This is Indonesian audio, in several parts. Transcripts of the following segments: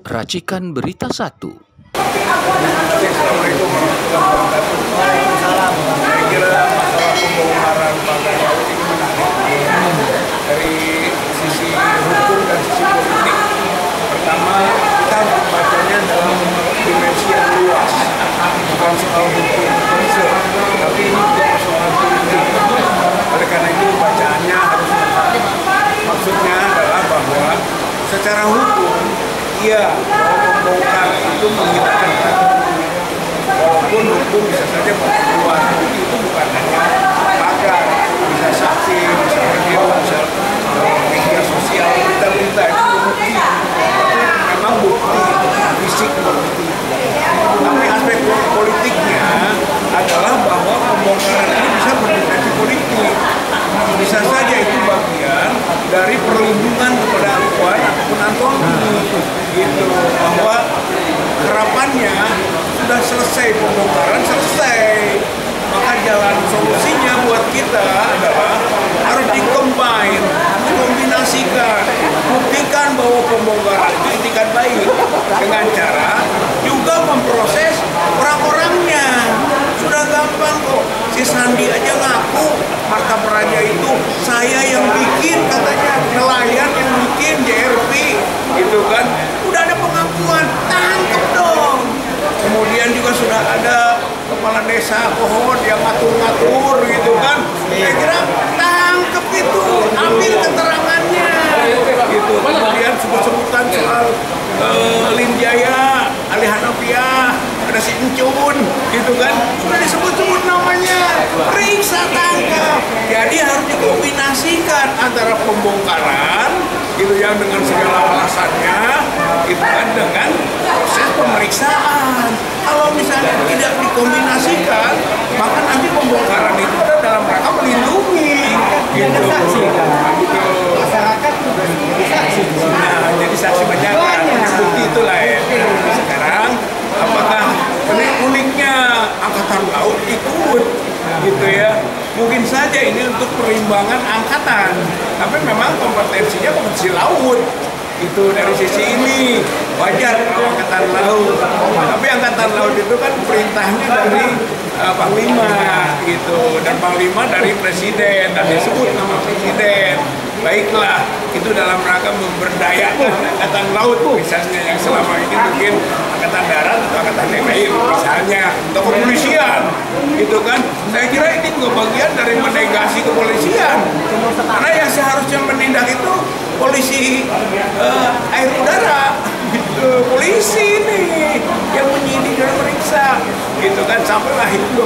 Racikan Berita 1. Assalamualaikum warahmatullahi wabarakatuh. Waalaikumsalam. Saya kira masalah pembongkaran pagar laut ini menarik dari sisi hukum dan sisi politik. Pertama, kita membacanya dalam dimensi yang luas, bukan soal hukum konsep, tapi ini juga soal politik. Oleh karena itu bacaannya harus tepat. Maksudnya adalah bahwa secara hukum, iya, bahwa membongkar itu menghilangkan bukti. Walaupun hukum bisa saja memperluas bukti itu bukan hanya pagar, bisa saksi, bisa video, bisa media sosial, berita-berita itu bukti. Memang bukti, fisik bukti. Tapi aspek politiknya adalah bahwa pembongkaran ini bisa berdimensi politik. Bisa saja itu bagian dari perlindungan kepada Puan ataupun Antoni, gitu, bahwa harapannya sudah selesai pembongkaran, selesai, maka jalan solusinya buat kita adalah harus dikombin, dikombinasikan, buktikan bahwa pembongkaran itu itikat baik dengan cara juga memproses orang-orangnya. Sudah gampang kok, si Sandi aja ngaku Marta Praja itu saya yang bikin, katanya nelayan yang bikin JRP, gitu kan. Udah ada pengakuan, tangkep dong. Kemudian juga sudah ada kepala desa pohon yang ngatur-ngatur, gitu kan. Saya kira tangkep itu, ambil keterangannya, gitu. Kemudian sebut-sebutan soal Lin Jaya, Ali Hanafiah, ada si Encun, gitu kan, sudah disebut-sebut namanya, periksa, tangkap. Jadi harus dikombinasikan antara pembongkaran, gitu, yang dengan segala alasannya, gitu kan, dengan proses pemeriksaan. Kalau misalnya tidak dikombinasikan, maka nanti pembongkaran itu ada dalam rangka melindungi, gitu. Masyarakat juga saksi. Nah, jadi saksi banyak kan, bukti itulah ya. Sekarang apakah uniknya Angkatan Laut ikut, gitu ya? Mungkin saja ini untuk perimbangan angkatan, tapi memang kompetensinya kompetensi laut. Itu dari sisi ini wajar kalau Angkatan Laut. Tapi Angkatan Laut itu kan perintahnya dari Panglima, gitu, dan Panglima dari Presiden, dan disebut nama Presiden. Baiklah, itu dalam rangka memberdayakan Angkatan Laut misalnya, yang selama ini mungkin Angkatan Darat atau Angkatan DKI misalnya, atau kepolisian, gitu kan. Saya kira ini juga bagian dari menegasi kepolisian, karena yang seharusnya menindak itu polisi air udara, gitu. Polisi ini yang menyidik dan meriksa, gitu kan, sampailah itu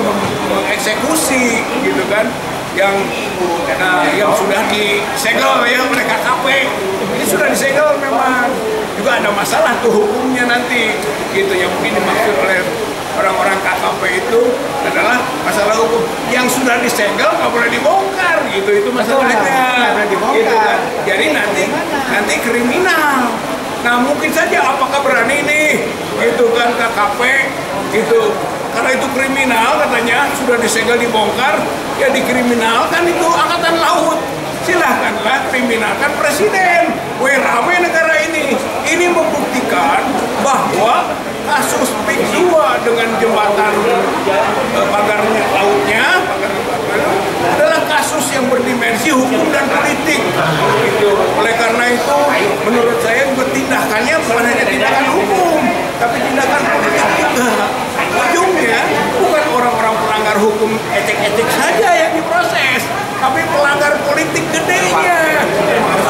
mengeksekusi, gitu kan, yang sudah disegel ya oleh KKP. Ini sudah disegel, memang juga ada masalah tuh hukumnya nanti, gitu, yang mungkin dimaksud oleh orang-orang KKP itu adalah masalah hukum. Yang sudah disegel nggak boleh dibongkar, gitu, itu masalahnya, gitu kan. Jadi nanti kriminal. Nah, mungkin saja apakah berani nih, gitu kan, KKP, gitu, karena itu kriminal katanya, sudah disegel dibongkar, ya dikriminalkan itu Angkatan Laut. Silahkanlah kriminalkan Presiden. Rame negara ini. Ini membuktikan bahwa kasus PIK 2 dengan jembatan pagarnya lautnya adalah kasus yang berdimensi hukum dan politik, gitu. Oleh karena itu, menurut saya tindakannya bukan hanya tindakan hukum, tapi tindakan politik juga. Ujungnya bukan orang-orang pelanggar hukum etik-etik saja yang diproses, tapi pelanggar politik gedenya,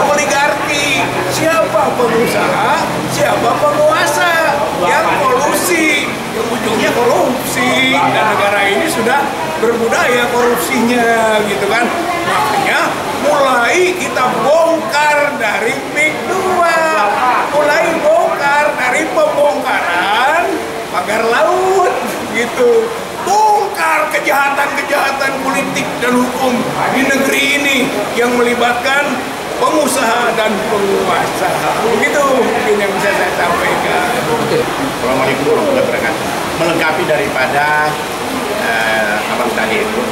oligarki. Siapa pengusaha, siapa penguasa yang kolusi, yang ujungnya korupsi, dan negara ini sudah berbudaya korupsinya, gitu kan. Makanya mulai kita bongkar dari PIK 2, mulai bongkar dari pembongkaran pagar laut, gitu. Bongkar kejahatan-kejahatan politik dan hukum di negeri ini yang melibatkan pengusaha dan penguasa. Begitu mungkin yang bisa saya sampaikan. Assalamualaikum warahmatullahi wabarakatuh. Melengkapi daripada abang tadi itu,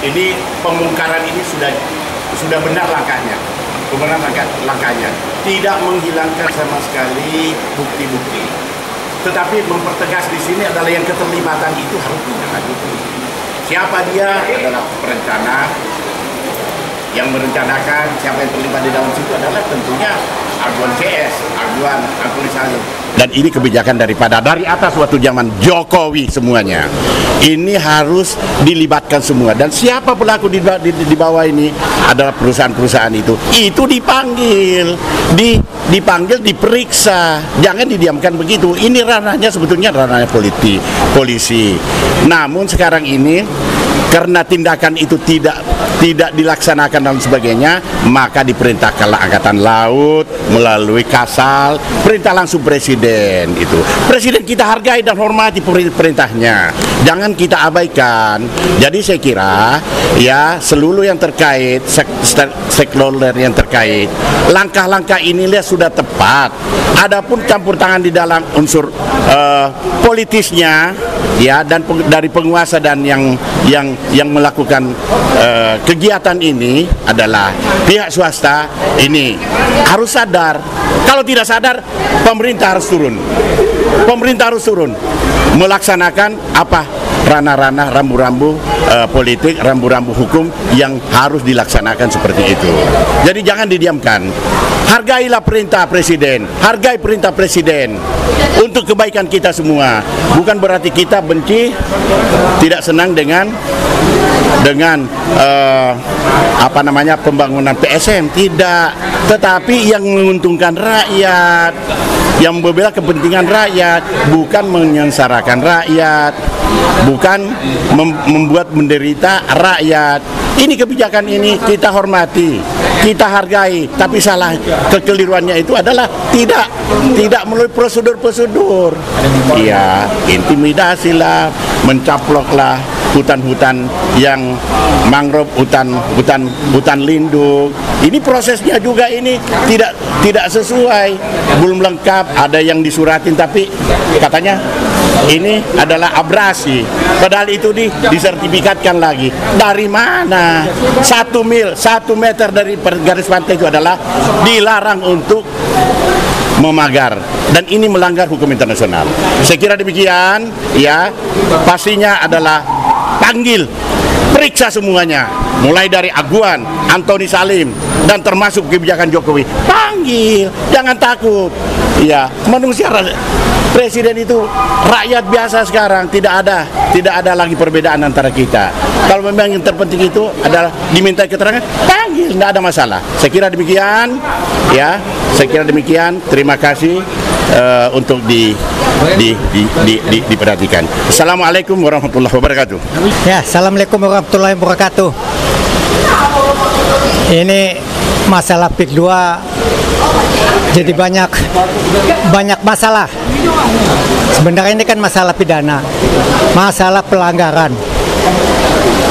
ini pembongkaran ini sudah benar langkahnya. Kemudian langkahnya tidak menghilangkan sama sekali bukti-bukti, tetapi mempertegas di sini adalah yang keterlibatan itu harus ditindaklanjuti. Siapa dia adalah perencana, yang merencanakan, siapa yang terlibat di dalam situ adalah tentunya Aguan CS, Aguan Antoni Salim. Dan ini kebijakan dari atas waktu zaman Jokowi semuanya. Ini harus dilibatkan semua. Dan siapa pelaku di bawah ini adalah perusahaan-perusahaan itu dipanggil, dipanggil, diperiksa. Jangan didiamkan begitu. Ini ranahnya sebetulnya ranahnya polisi. Namun sekarang ini karena tindakan itu tidak dilaksanakan dan sebagainya, maka diperintahkanlah Angkatan Laut melalui Kasal, perintah langsung Presiden itu. Presiden kita hargai dan hormati perintahnya. Jangan kita abaikan. Jadi saya kira ya seluruh yang terkait, stakeholder yang terkait, langkah-langkah inilah sudah tepat. Adapun campur tangan di dalam unsur politisnya ya dan dari penguasa dan yang melakukan kegiatan ini adalah pihak swasta, ini harus sadar. Kalau tidak sadar, pemerintah harus turun. Pemerintah harus turun melaksanakan apa ranah-ranah rambu-rambu politik, rambu-rambu hukum yang harus dilaksanakan seperti itu. Jadi jangan didiamkan. Hargailah perintah Presiden, hargai perintah Presiden untuk kebaikan kita semua. Bukan berarti kita benci, tidak senang dengan pembangunan PSM, tidak. Tetapi yang menguntungkan rakyat, yang membela kepentingan rakyat, bukan menyengsarakan rakyat, bukan membuat menderita rakyat. Ini kebijakan ini kita hormati, kita hargai, tapi salah kekeliruannya itu adalah tidak melalui prosedur-prosedur. Iya, intimidasilah, mencaploklah hutan-hutan yang mangrove, hutan lindung. Ini prosesnya juga ini tidak sesuai, belum lengkap, ada yang disuratin tapi katanya ini adalah abrasi, padahal itu disertifikatkan lagi. Dari mana? 1 meter dari garis pantai itu adalah dilarang untuk memagar, dan ini melanggar hukum internasional. Saya kira demikian ya. Pastinya adalah panggil, periksa semuanya, mulai dari Aguan, Antoni Salim, dan termasuk kebijakan Jokowi. Panggil, jangan takut. Ya, manusia Presiden itu rakyat biasa sekarang, tidak ada lagi perbedaan antara kita. Kalau memang yang terpenting itu adalah diminta keterangan, panggil, tidak ada masalah. Saya kira demikian, ya. Saya kira demikian. Terima kasih untuk diperhatikan. Assalamualaikum warahmatullahi wabarakatuh. Ya, assalamualaikum warahmatullahi wabarakatuh. Ini masalah PIK 2 jadi banyak masalah. Sebenarnya ini kan masalah pidana, masalah pelanggaran,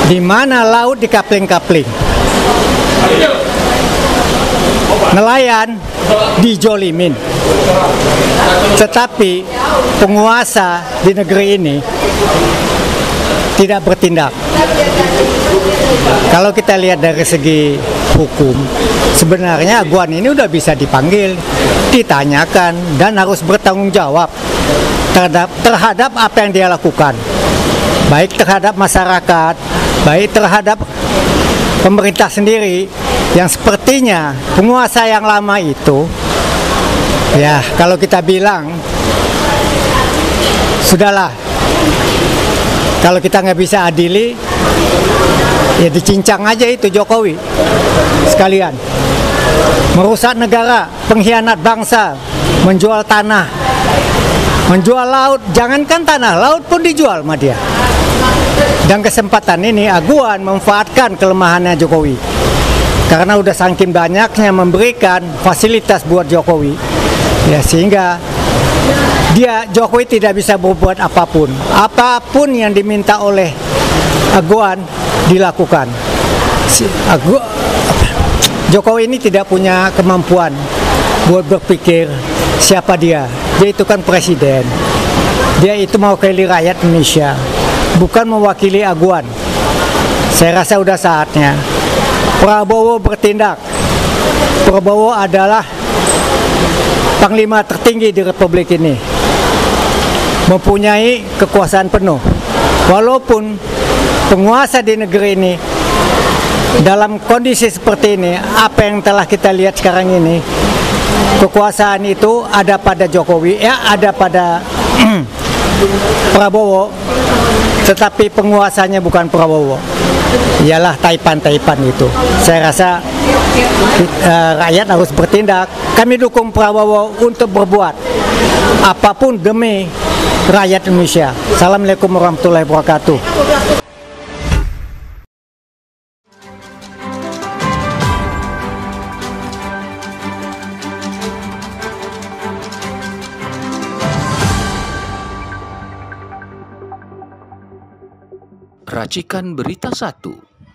di mana laut dikapling-kapling, nelayan dijolimin, tetapi penguasa di negeri ini tidak bertindak. Kalau kita lihat dari segi hukum, sebenarnya Aguan ini udah bisa dipanggil, ditanyakan, dan harus bertanggung jawab terhadap apa yang dia lakukan, baik terhadap masyarakat, baik terhadap pemerintah sendiri, yang sepertinya penguasa yang lama itu, ya kalau kita bilang, sudahlah, kalau kita nggak bisa adili, ya dicincang aja itu Jokowi sekalian. Merusak negara, pengkhianat bangsa, menjual tanah, menjual laut, jangankan tanah, laut pun dijual sama dia. Dan kesempatan ini Aguan memanfaatkan kelemahannya Jokowi, karena udah saking banyaknya memberikan fasilitas buat Jokowi, ya sehingga Jokowi tidak bisa berbuat apapun. Apapun yang diminta oleh Aguan dilakukan. Jokowi ini tidak punya kemampuan buat berpikir siapa dia. Dia itu kan presiden. Dia itu mewakili rakyat Indonesia, bukan mewakili Aguan. Saya rasa udah saatnya Prabowo bertindak Prabowo adalah panglima tertinggi di Republik ini, mempunyai kekuasaan penuh. Walaupun penguasa di negeri ini dalam kondisi seperti ini, apa yang telah kita lihat sekarang ini, kekuasaan itu ada pada Jokowi, ada pada Prabowo, tetapi penguasanya bukan Prabowo, ialah Taipan itu. Saya rasa rakyat harus bertindak. Kami dukung Prabowo untuk berbuat apapun demi rakyat Indonesia. Assalamualaikum warahmatullahi wabarakatuh. Racikan Berita 1.